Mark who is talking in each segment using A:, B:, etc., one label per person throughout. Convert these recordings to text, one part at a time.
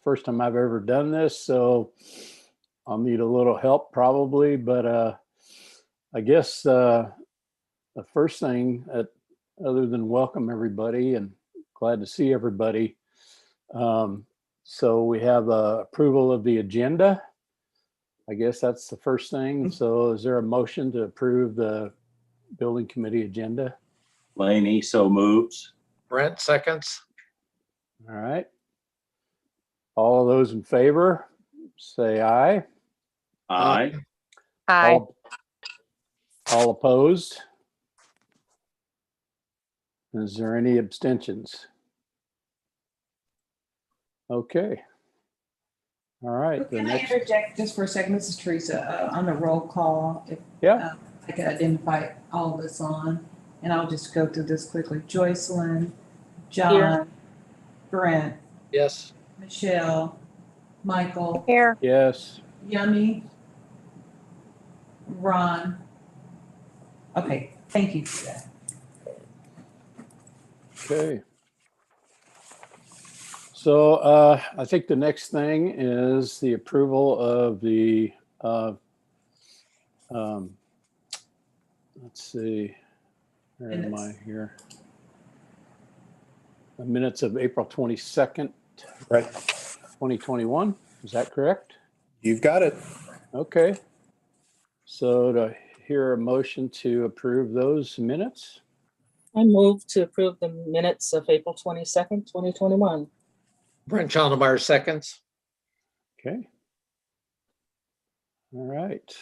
A: first time I've ever done this, so I'll need a little help probably, but I guess the first thing, other than welcome everybody and glad to see everybody. So we have approval of the agenda. I guess that's the first thing. So is there a motion to approve the building committee agenda?
B: Laney, so moves.
C: Brent seconds.
A: All right. All of those in favor, say aye.
B: Aye.
D: Aye.
A: All opposed? Is there any abstentions? Okay. All right.
E: Can I interject just for a second? This is Teresa on the roll call. If
A: Yeah.
E: I can identify all of this on, and I'll just go through this quickly. Joycelyn, John,
D: Here.
E: Brent,
C: Yes.
E: Michelle, Michael,
D: Here.
A: Yes.
E: Yummy, Ron. Okay, thank you for that.
A: Okay. So I think the next thing is the approval of the, let's see, where am I here? The minutes of April 22nd,
F: Right.
A: 2021. Is that correct?
F: You've got it.
A: Okay. So to hear a motion to approve those minutes?
G: I move to approve the minutes of April 22nd, 2021.
C: Brent Chaldemeyer seconds.
A: Okay. All right.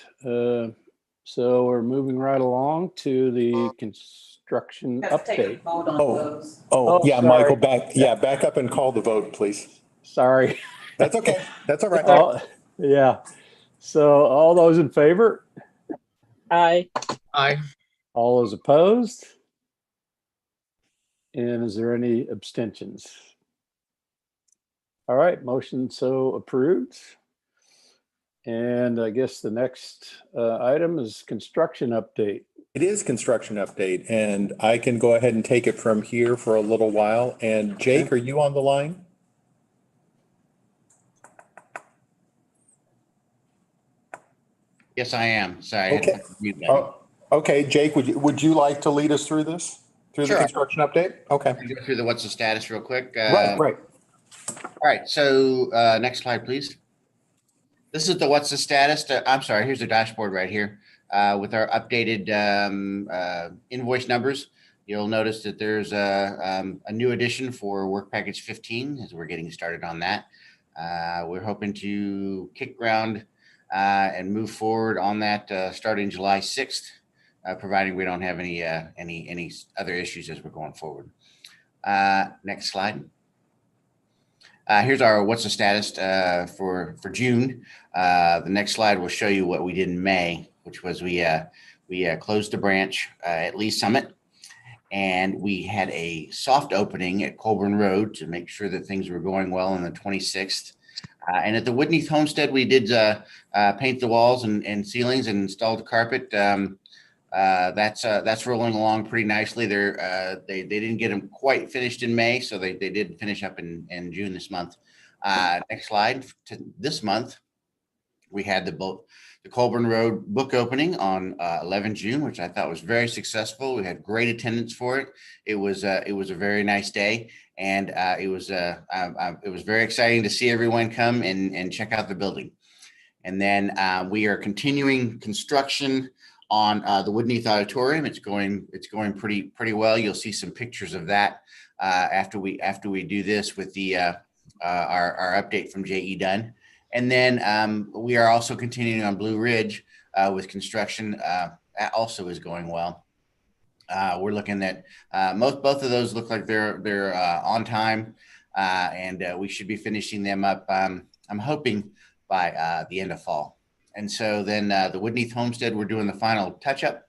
A: So we're moving right along to the construction
E: Have to take a
A: update.
E: vote on
F: Oh.
E: those.
A: Oh,
F: Yeah,
A: sorry.
F: Michael, back up and call the vote, please.
A: Sorry.
F: That's okay. That's all right.
A: Yeah. So all those in favor?
G: Aye.
C: Aye.
A: All those opposed? And is there any abstentions? All right, motion so approved. And I guess the next item is construction update.
F: It is construction update, and I can go ahead and take it from here for a little while. And Jake, are you on the line?
H: Yes, I am. Sorry.
F: Okay. Oh, okay, Jake, would you like to lead us through this? Through the
H: Sure.
F: construction update? Okay.
H: Go through the what's the status real quick.
F: Right.
H: All right. So next slide, please. This is the what's the status. I'm sorry. Here's the dashboard right here with our updated invoice numbers. You'll notice that there's a new addition for work package 15 as we're getting started on that. We're hoping to kick ground and move forward on that starting July 6th. Providing we don't have any other issues as we're going forward. Next slide. Here's our what's the status for June. The next slide will show you what we did in May, which was we closed the branch at Lee Summit, and we had a soft opening at Colburn Road to make sure that things were going well on the 26th. And at the Woodneath Homestead, we did paint the walls and ceilings and installed the carpet. That's rolling along pretty nicely. They didn't get them quite finished in May, so they did finish up in June this month. Next slide. This month, we had the Colburn Road book opening on 11 June, which I thought was very successful. We had great attendance for it. It was a very nice day, and it was very exciting to see everyone come and check out the building. And then we are continuing construction on the Woodneath Auditorium. It's going pretty well. You'll see some pictures of that after we do this with the our update from J.E. Dunn. And then we are also continuing on Blue Ridge with construction. That also is going well. We're looking at both of those look like they're on time, and we should be finishing them up. I'm hoping by the end of fall. And so then the Woodneath Homestead, we're doing the final touch-up.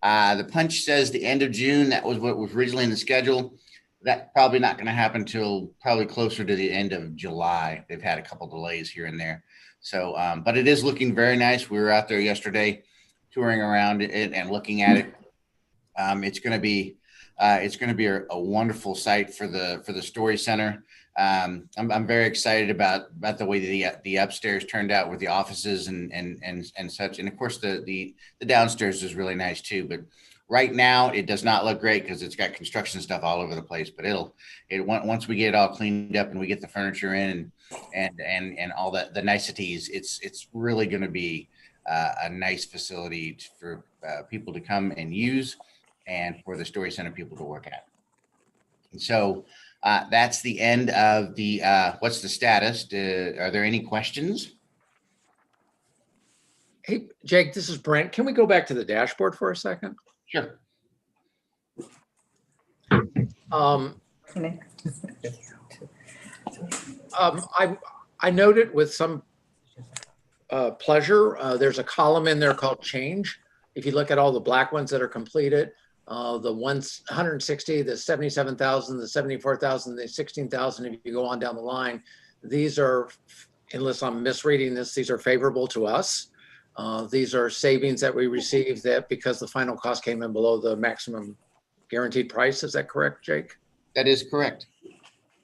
H: The punch says the end of June. That was what was originally in the schedule. That's probably not going to happen till probably closer to the end of July. They've had a couple delays here and there. So, but it is looking very nice. We were out there yesterday touring around it and looking at it. It's going to be a wonderful site for the Story Center. I'm very excited about the way the upstairs turned out with the offices and such. And of course, the downstairs is really nice too. But right now, it does not look great because it's got construction stuff all over the place. But once we get it all cleaned up and we get the furniture in and all the niceties, it's really going to be a nice facility for people to come and use, and for the Story Center people to work at. And so that's the end of the what's the status? Are there any questions?
C: Hey, Jake, this is Brent. Can we go back to the dashboard for a second?
H: Sure.
C: I noted with some pleasure, there's a column in there called change. If you look at all the black ones that are completed, the 160, the 77,000, the 74,000, the 16,000, if you go on down the line, these are, unless I'm misreading this, these are favorable to us. These are savings that we received that because the final cost came in below the maximum guaranteed price. Is that correct, Jake?
H: That is correct.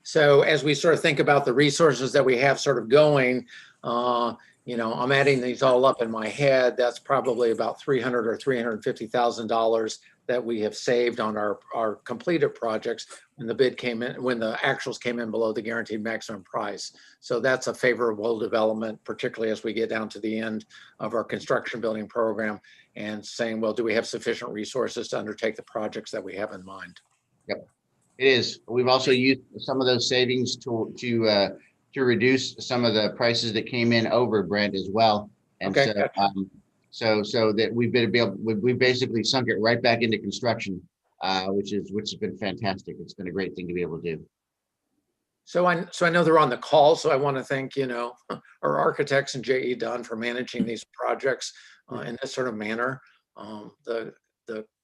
C: So as we sort of think about the resources that we have sort of going, I'm adding these all up in my head. That's probably about $300,000 or $350,000 that we have saved on our completed projects when the bid came in, when the actuals came in below the guaranteed maximum price. So that's a favorable development, particularly as we get down to the end of our construction building program and saying, well, do we have sufficient resources to undertake the projects that we have in mind?
H: Yep, it is. We've also used some of those savings to reduce some of the prices that came in over, Brent, as well. And
C: okay,
H: so, so that we basically sunk it right back into construction, which has been fantastic. It's been a great thing to be able to do.
C: So I know they're on the call, so I want to thank, our architects and J.E. Dunn for managing these projects in this sort of manner. The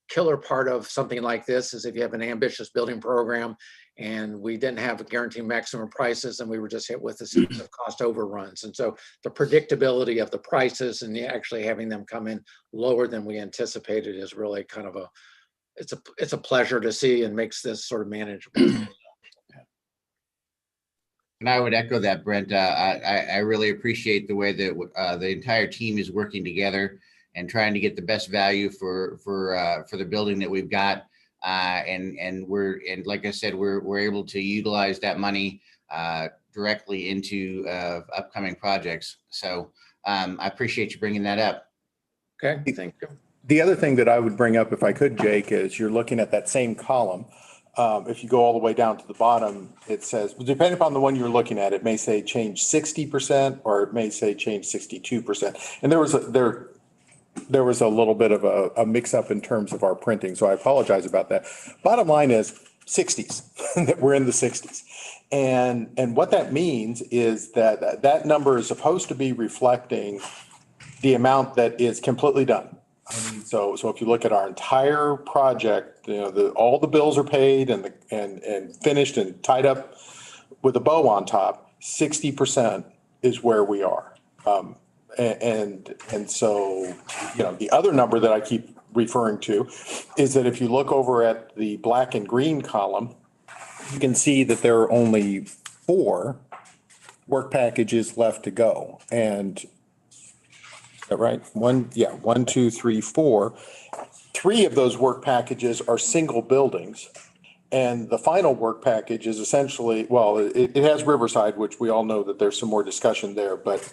C: killer part of something like this is if you have an ambitious building program and we didn't have guaranteed maximum prices and we were just hit with a series of cost overruns. And so the predictability of the prices and actually having them come in lower than we anticipated is really kind of it's a pleasure to see and makes this sort of manageable.
H: And I would echo that, Brent. I really appreciate the way that the entire team is working together and trying to get the best value for the building that we've got. And like I said, we're able to utilize that money directly into upcoming projects. So I appreciate you bringing that up.
C: Okay, thank you.
F: The other thing that I would bring up, if I could, Jake, is you're looking at that same column. If you go all the way down to the bottom, it says, depending upon the one you're looking at, it may say change 60% or it may say change 62%. And there was a little bit of a mix up in terms of our printing. So I apologize about that. Bottom line is 60s, that we're in the 60s. And what that means is that number is supposed to be reflecting the amount that is completely done. So if you look at our entire project, all the bills are paid and finished and tied up with a bow on top, 60% is where we are. And so, the other number that I keep referring to is that if you look over at the black and green column, you can see that there are only 4 work packages left to go. And is that right? 1, 2, 3, 4. 3 of those work packages are single buildings. And the final work package is essentially, well, it has Riverside, which we all know that there's some more discussion there. But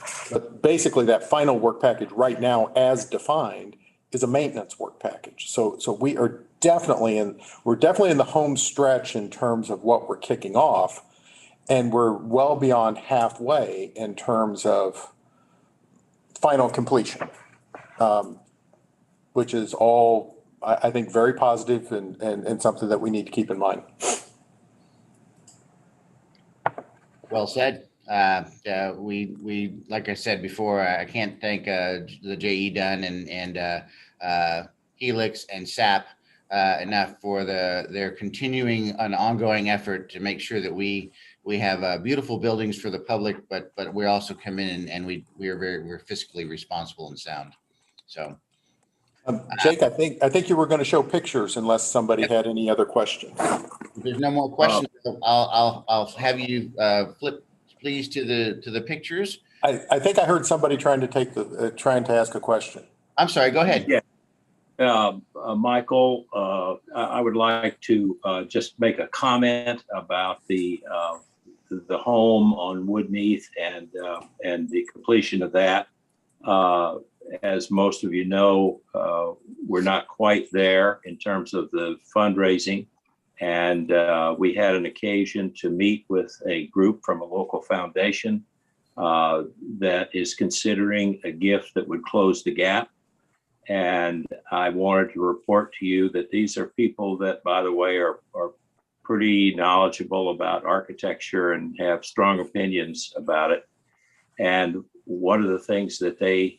F: basically that final work package right now as defined is a maintenance work package. So we are definitely in the home stretch in terms of what we're kicking off. And we're well beyond halfway in terms of final completion, which is all, I think, very positive and something that we need to keep in mind.
H: Well said. We like I said before, I can't thank the J.E. Dunn and Helix and SAP enough for their continuing and ongoing effort to make sure that we have beautiful buildings for the public, but we also come in and we're fiscally responsible and sound. So
F: Jake, I think you were going to show pictures unless somebody had any other questions.
H: If there's no more questions, I'll have you flip please to the pictures.
F: I think I heard somebody trying to ask a question.
H: I'm sorry, go ahead.
B: Yeah. Michael, I would like to just make a comment about the home on Woodneath and the completion of that. As most of you know, we're not quite there in terms of the fundraising. And we had an occasion to meet with a group from a local foundation that is considering a gift that would close the gap. And I wanted to report to you that these are people that, by the way, are pretty knowledgeable about architecture and have strong opinions about it. And one of the things that they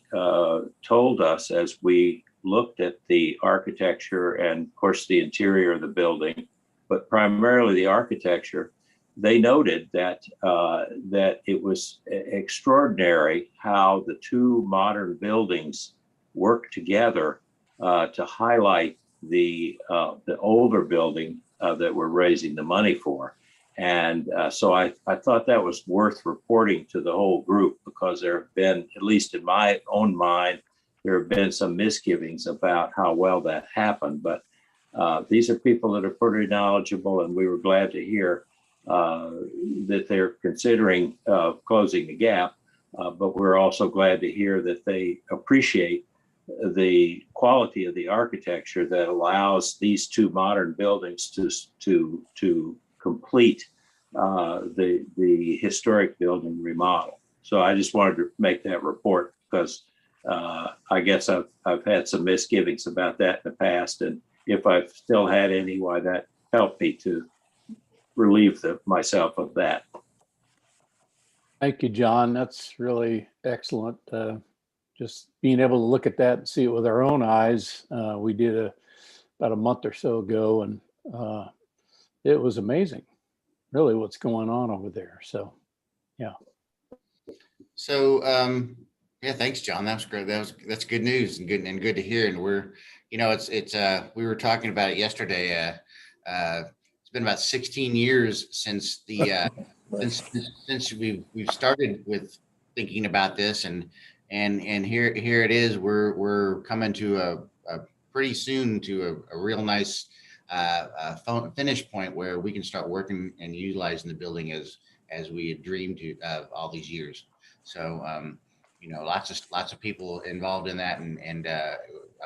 B: told us as we looked at the architecture and, of course, the interior of the building, but primarily the architecture, they noted that it was extraordinary how the two modern buildings work together to highlight the older building that we're raising the money for. And so I thought that was worth reporting to the whole group, because there have been, at least in my own mind, there have been some misgivings about how well that happened. But these are people that are pretty knowledgeable, and we were glad to hear that they're considering closing the gap. But we're also glad to hear that they appreciate the quality of the architecture that allows these two modern buildings to complete the historic building remodel. So I just wanted to make that report, because I guess I've had some misgivings about that in the past, and if I've still had any, why that helped me to relieve myself of that.
A: Thank you, John. That's really excellent. Just being able to look at that and see it with our own eyes. We did about a month or so ago, and it was amazing, really, what's going on over there. So, yeah.
H: So, yeah, thanks, John. That was great. That's good news and good to hear. And we're, it's we were talking about it yesterday. It's been about 16 years since the since we've started with thinking about this, and here it is. We're coming to a pretty soon to a real nice finish point where we can start working and utilizing the building as we had dreamed to all these years. So, lots of people involved in that, and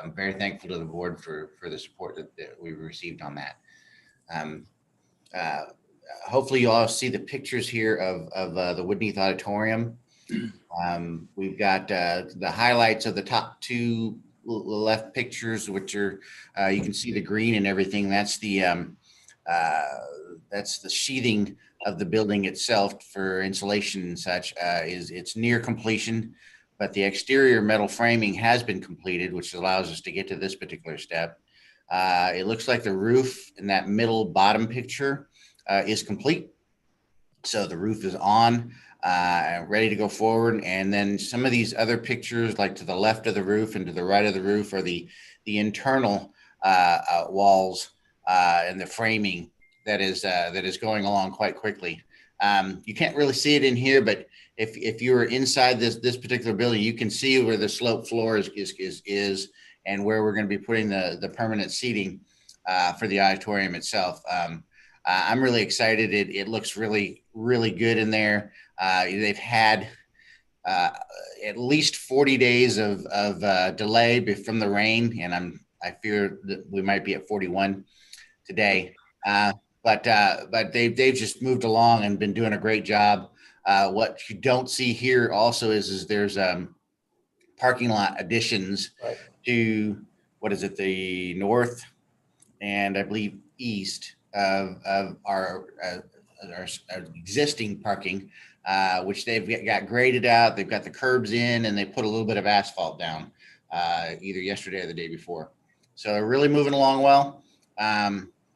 H: I'm very thankful to the board for the support that we received on that. Hopefully you all see the pictures here of the Woodneath Auditorium. We've got the highlights of the top two left pictures, which are you can see the green and everything. That's the sheathing of the building itself for insulation and such. It's near completion, but the exterior metal framing has been completed, which allows us to get to this particular step. It looks like the roof in that middle bottom picture is complete. So the roof is on, ready to go forward. And then some of these other pictures, like to the left of the roof and to the right of the roof, are the internal walls and the framing that is going along quite quickly. You can't really see it in here, but if you were inside this particular building, you can see where the slope floor is and where we're going to be putting the permanent seating for the auditorium itself. I'm really excited. It looks really, really good in there. They've had at least 40 days of delay from the rain, and I fear that we might be at 41 today. But they've just moved along and been doing a great job. What you don't see here also is there's parking lot additions to, what is it, the north and I believe east of our existing parking, which they've got graded out. They've got the curbs in, and they put a little bit of asphalt down either yesterday or the day before. So they're really moving along well.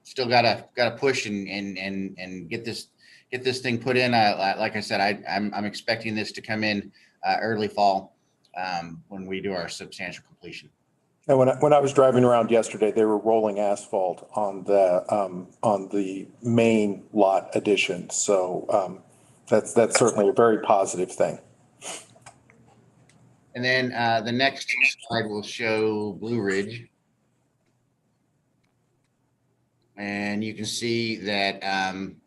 H: Still gotta push and get this thing put in. Like I said, I'm expecting this to come in early fall when we do our substantial completion.
F: And when I was driving around yesterday, they were rolling asphalt on the main lot addition. So that's certainly a very positive thing.
H: And then the next slide will show Blue Ridge. And you can see that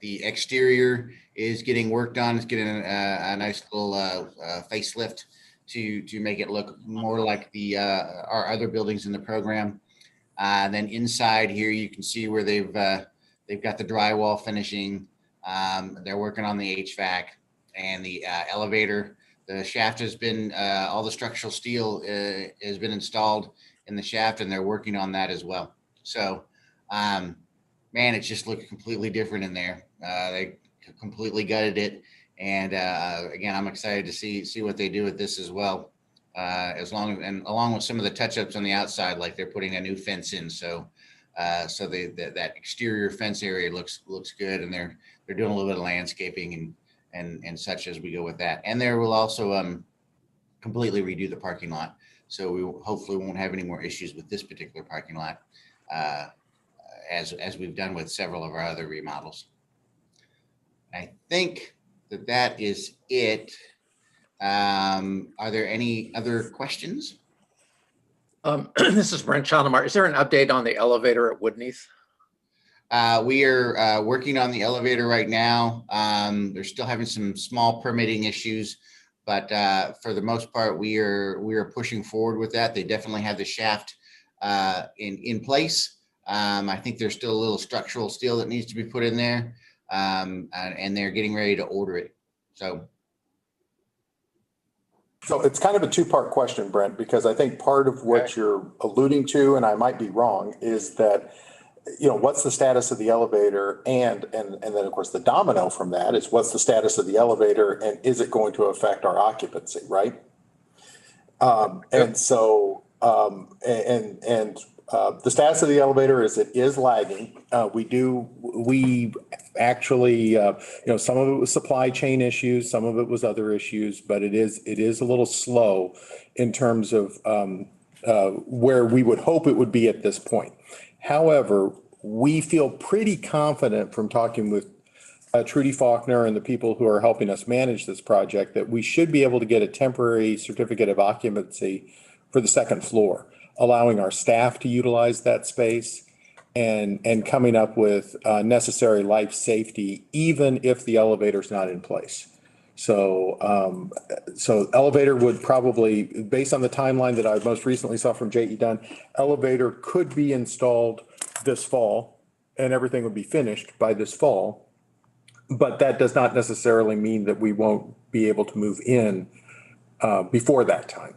H: the exterior is getting worked on. It's getting a nice little facelift to make it look more like our other buildings in the program. Then inside here, you can see where they've got the drywall finishing. They're working on the HVAC and the elevator. The shaft has been all the structural steel has been installed in the shaft, and they're working on that as well. So. Man, it just looked completely different in there. They completely gutted it, and again, I'm excited to see what they do with this as well. Along with some of the touch-ups on the outside, like they're putting a new fence in, so that exterior fence area looks good, and they're doing a little bit of landscaping and such as we go with that. And there will also completely redo the parking lot, so we hopefully won't have any more issues with this particular parking lot. As we've done with several of our other remodels. I think that is it. Are there any other questions?
C: This is Brent Schoenemeyer. Is there an update on the elevator at Woodneath?
H: We are working on the elevator right now. They're still having some small permitting issues, but for the most part, we are pushing forward with that. They definitely have the shaft in place. I think there's still a little structural steel that needs to be put in there, and they're getting ready to order it. So
F: it's kind of a two-part question, Brent, because I think part of what you're alluding to, and I might be wrong, is that, what's the status of the elevator, and then of course the domino from that is what's the status of the elevator, and is it going to affect our occupancy, right? And so the status of the elevator is it is lagging. We actually, some of it was supply chain issues, some of it was other issues, but it is a little slow in terms of where we would hope it would be at this point. However, we feel pretty confident from talking with Trudy Faulkner and the people who are helping us manage this project that we should be able to get a temporary certificate of occupancy for the second floor, allowing our staff to utilize that space and coming up with necessary life safety, even if the elevator's not in place. So elevator would probably, based on the timeline that I most recently saw from J.E. Dunn, elevator could be installed this fall and everything would be finished by this fall. But that does not necessarily mean that we won't be able to move in before that time.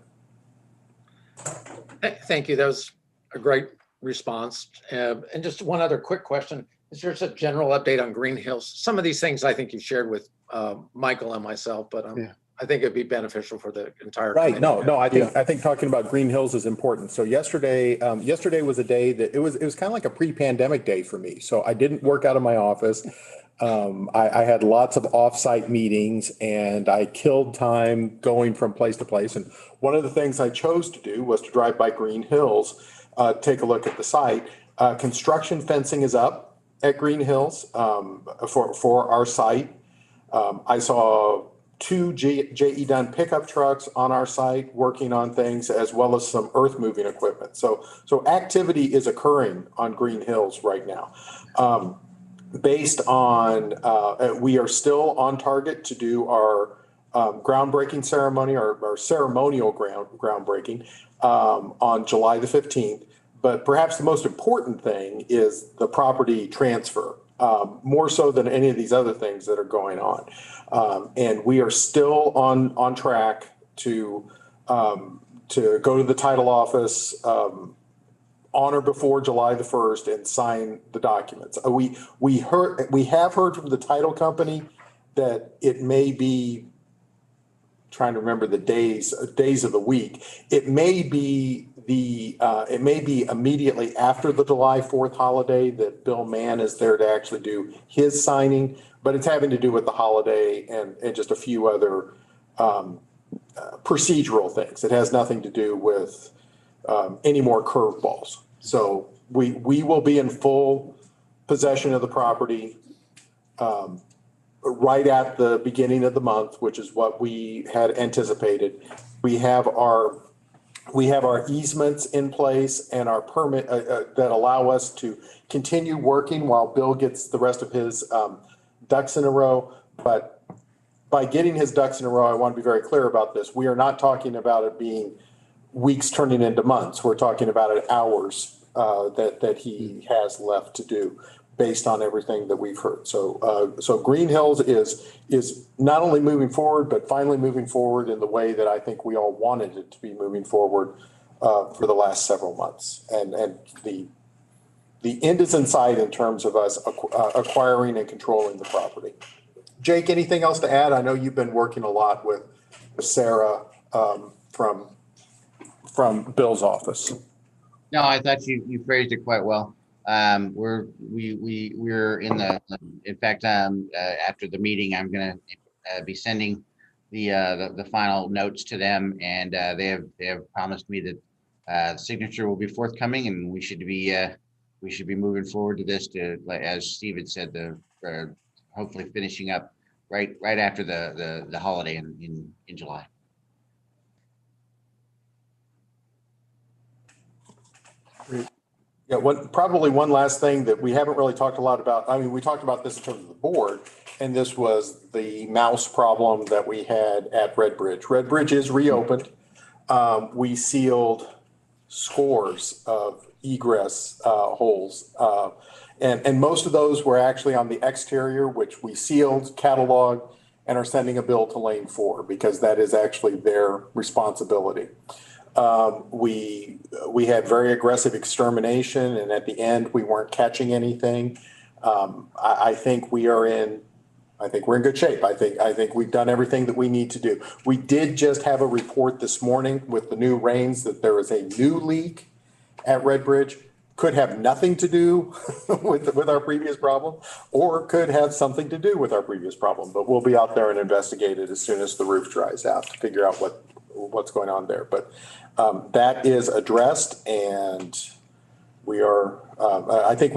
C: Thank you. That was a great response. And just one other quick question. Is there a general update on Green Hills? Some of these things I think you shared with Michael and myself, but I think it'd be beneficial for the entire
F: community. No, I think talking about Green Hills is important. So yesterday was a day that it was kind of like a pre-pandemic day for me. So I didn't work out of my office. I had lots of off-site meetings and I killed time going from place to place. And one of the things I chose to do was to drive by Green Hills, take a look at the site. Construction fencing is up at Green Hills for our site. I saw 2 J.E. Dunn pickup trucks on our site working on things, as well as some earth moving equipment. So activity is occurring on Green Hills right now. Based on, we are still on target to do our groundbreaking ceremony, our ceremonial groundbreaking on July the 15th. But perhaps the most important thing is the property transfer, more so than any of these other things that are going on. And we are still on track to go to the title office on or before July the 1st and sign the documents. We have heard from the title company that it may be, trying to remember the days of the week. It may be immediately after the July 4th holiday that Bill Mann is there to actually do his signing, but it's having to do with the holiday and just a few other procedural things. It has nothing to do with any more curveballs. So we will be in full possession of the property right at the beginning of the month, which is what we had anticipated. We have our easements in place and our permit that allow us to continue working while Bill gets the rest of his ducks in a row. But by getting his ducks in a row, I want to be very clear about this. We are not talking about it being weeks turning into months. We're talking about it hours that he has left to do based on everything that we've heard. So Green Hills is not only moving forward, but finally moving forward in the way that I think we all wanted it to be moving forward for the last several months. And the end is in sight in terms of us acquiring and controlling the property. Jake, anything else to add? I know you've been working a lot with Sarah from Bill's office.
H: No, I thought you phrased it quite well. We're in fact, after the meeting, I'm going to be sending the final notes to them, and they have promised me that the signature will be forthcoming, and we should be moving forward to this as Steve had said, hopefully finishing up right after the holiday in July.
F: Yeah, probably one last thing that we haven't really talked a lot about. I mean, we talked about this in terms of the board, and this was the mouse problem that we had at Red Bridge. Red Bridge is reopened. We sealed scores of egress holes, and most of those were actually on the exterior, which we sealed, cataloged, and are sending a bill to Lane 4 because that is actually their responsibility. We had very aggressive extermination, and at the end, we weren't catching anything. I think we're in good shape. I think we've done everything that we need to do. We did just have a report this morning with the new rains that there is a new leak at Red Bridge. Could have nothing to do with our previous problem, or could have something to do with our previous problem. But we'll be out there and investigate it as soon as the roof dries out to figure out what's going on there. But that is addressed, and we are, I think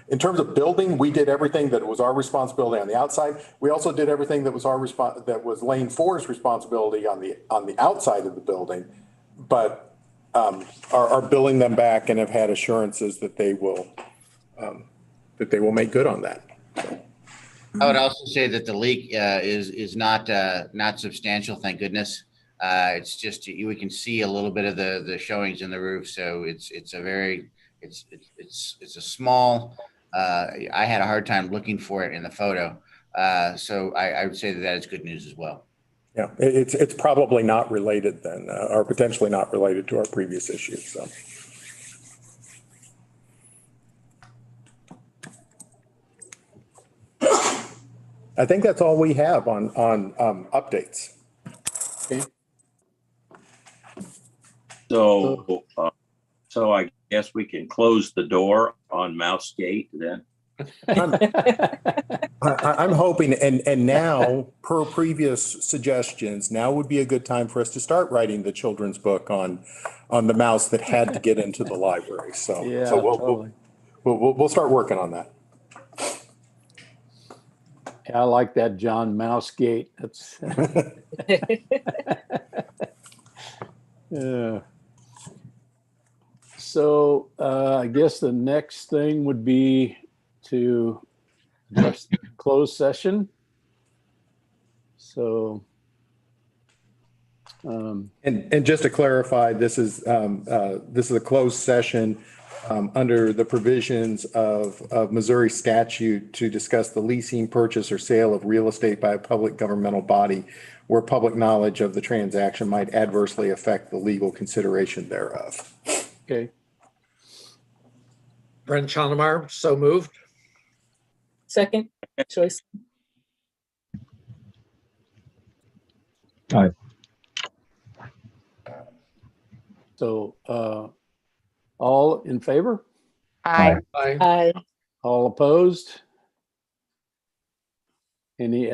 F: in terms of building, we did everything that was our responsibility on the outside. We also did everything that was that was Lane 4's responsibility on the outside of the building, but are billing them back and have had assurances that they will make good on that. So.
H: I would also say that the leak is not substantial, thank goodness. It's just we can see a little bit of the showings in the roof, so it's a small. I had a hard time looking for it in the photo, so I would say that is good news as well.
F: Yeah, it's probably not related then, or potentially not related to our previous issues. So. I think that's all we have on updates.
A: Okay.
B: So I guess we can close the door on Mouse Gate then.
F: I'm hoping, and now, per previous suggestions, now would be a good time for us to start writing the children's book on the mouse that had to get into the library. So,
A: Yeah,
F: so
A: totally.
F: we'll start working on that.
A: I like that John Mouse Gate. That's yeah. So I guess the next thing would be to address the closed session. So,
F: and just to clarify, this is a closed session under the provisions of Missouri statute to discuss the leasing, purchase, or sale of real estate by a public governmental body where public knowledge of the transaction might adversely affect the legal consideration thereof.
A: okay.
C: Brent Schoenemeyer, so moved.
G: Second, Joyce.
D: Aye.
A: So all in favor?
D: Aye.
C: Aye.
G: Aye.
A: All opposed? Any